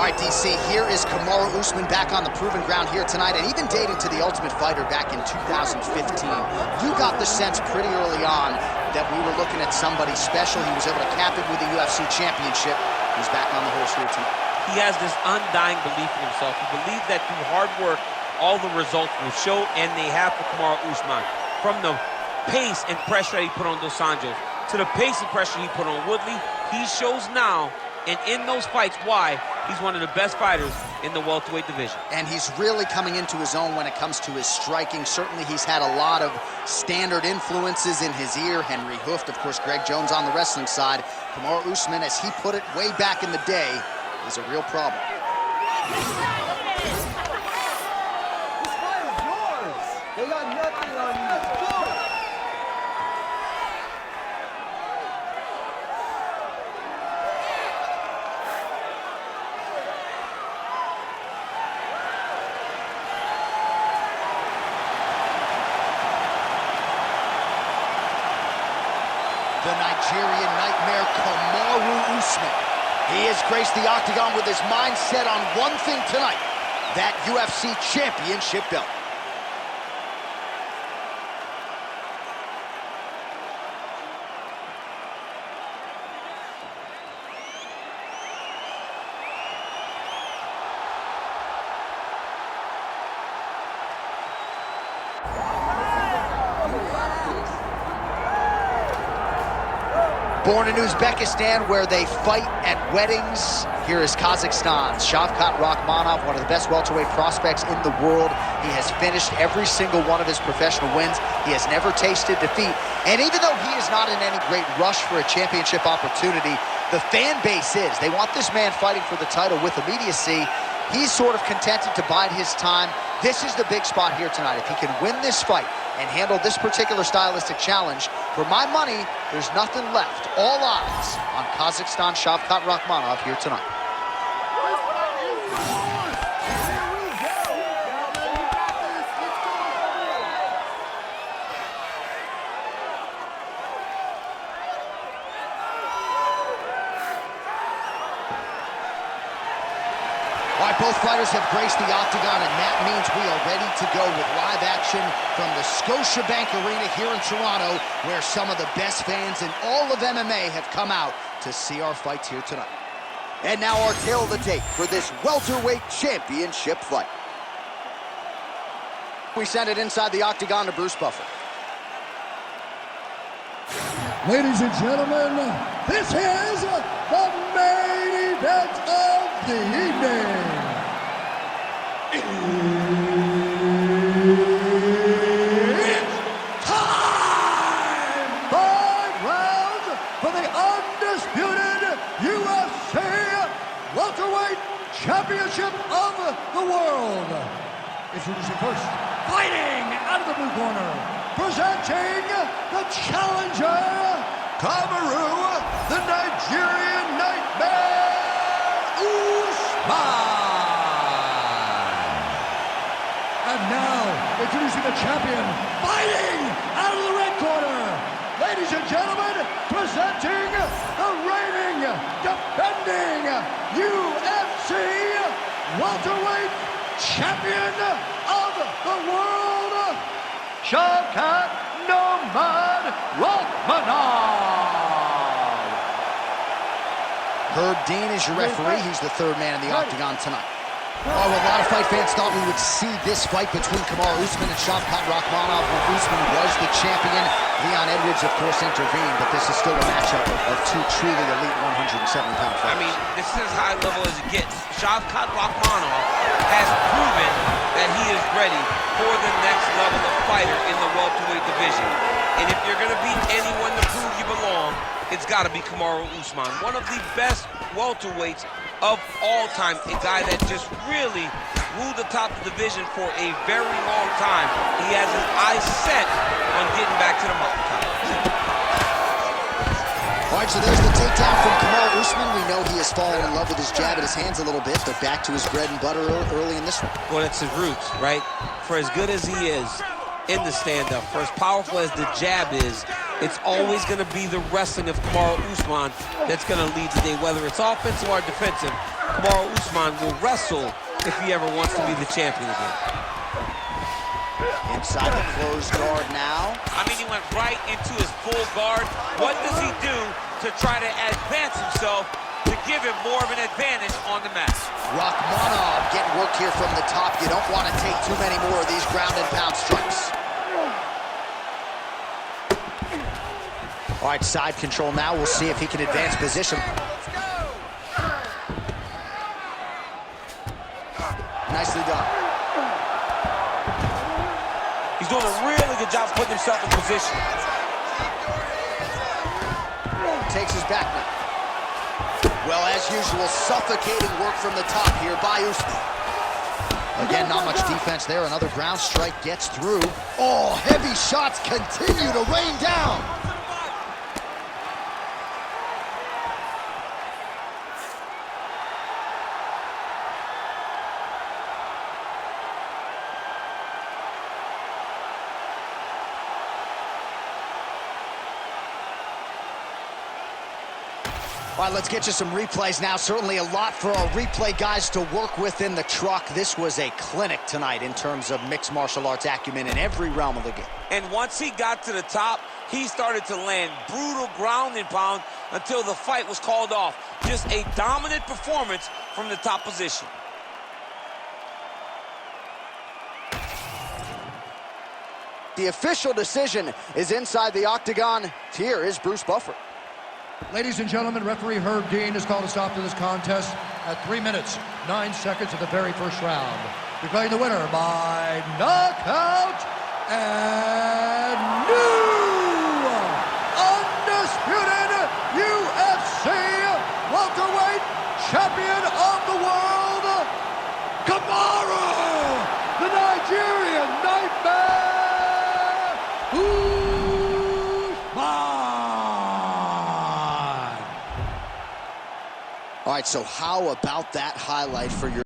right, DC, here is Kamaru Usman back on the proven ground here tonight, and even dating to the Ultimate Fighter back in 2015. You got the sense pretty early on that we were looking at somebody special. He was able to cap it with the UFC championship. He's back on the horse here tonight. He has this undying belief in himself. He believes that through hard work, all the results will show, and they have for Kamaru Usman. From the pace and pressure that he put on Dos Anjos to the pace and pressure he put on Woodley, he shows now, and in those fights, why he's one of the best fighters in the welterweight division. And he's really coming into his own when it comes to his striking. Certainly he's had a lot of standard influences in his ear. Henry Hooft, of course, Greg Jones on the wrestling side. Kamaru Usman, as he put it way back in the day, is a real problem. This fight is yours. They got nothing on you. Let's go. The Nigerian nightmare, Kamaru Usman. He has graced the octagon with his mind set on one thing tonight, that UFC championship belt. Born in Uzbekistan, where they fight at weddings, here is Kazakhstan's Shavkat Rakhmonov, one of the best welterweight prospects in the world. He has finished every single one of his professional wins. He has never tasted defeat. And even though he is not in any great rush for a championship opportunity, the fan base is. They want this man fighting for the title with immediacy. He's sort of contented to bide his time. This is the big spot here tonight. If he can win this fight and handle this particular stylistic challenge, for my money, there's nothing left. All eyes on Kazakhstan Shavkat Rakhmonov here tonight. All right, both fighters have graced the octagon, and that means we are ready to go with live action from the Scotiabank Arena here in Toronto, where some of the best fans in all of MMA have come out to see our fights here tonight. And now our tale of the tape for this welterweight championship fight. We send it inside the octagon to Bruce Buffer. Ladies and gentlemen, this is the main event of the evening. It's time! 5 rounds for the undisputed UFC Welterweight Championship of the World. Introducing first, fighting out of the blue corner, presenting the challenger, Kamaru, the Nigerian Nightmare, Usman. And now, introducing the champion, fighting out of the red corner. Ladies and gentlemen, presenting the reigning, defending UFC welterweight champion of the world, Shavkat Rakhmonov. Herb Dean is your referee. He's the third man in the octagon tonight. Oh, a lot of fight fans thought we would see this fight between Kamaru Usman and Shavkat Rakhmonov when Usman was the champion. Leon Edwards, of course, intervened, but this is still a matchup of two truly elite 170-pound fighters. I mean, this is as high level as it gets. Shavkat Rakhmonov has proven that he is ready for the next level of fighter in the welterweight division. And if you're going to beat anyone to prove you belong, it's got to be Kamaru Usman, one of the best welterweights of all time, a guy that just really ruled the top of the division for a very long time. He has his eyes set on getting back to the mountaintop. All right, so there's the takedown from Kamaru Usman. We know he has fallen in love with his jab at his hands a little bit, but back to his bread and butter early in this one. Well, it's his roots, right? For as good as he is in the stand-up, for as powerful as the jab is, It's always going to be the wrestling of Kamaru Usman that's going to lead the day, whether it's offensive or defensive. Kamaru Usman will wrestle if he ever wants to be the champion again. Inside the closed guard now. I mean, he went right into his full guard. What does he do to try to advance himself to give him more of an advantage on the mat? Rakhmonov getting work here from the top. You don't want to take too many more of these ground and pound strikes. All right, side control now. We'll see if he can advance position. Nicely done. He's doing a really good job putting himself in position. Takes his back now. Well, as usual, suffocating work from the top here by Usman. Again, not much defense there. Another ground strike gets through. Oh, heavy shots continue to rain down. All right, let's get you some replays now. Certainly a lot for our replay guys to work with in the truck. This was a clinic tonight in terms of mixed martial arts acumen in every realm of the game. And once he got to the top, he started to land brutal ground and pound until the fight was called off. Just a dominant performance from the top position. The official decision is inside the octagon. Here is Bruce Buffer. Ladies and gentlemen, referee Herb Dean has called a stop to this contest at 3 minutes, 9 seconds of the very first round. Declaring the winner by knockout and new undisputed UFC welterweight champion of the world, Kamaru, the Nigerian Nightmare Usman. All right, so how about that highlight for your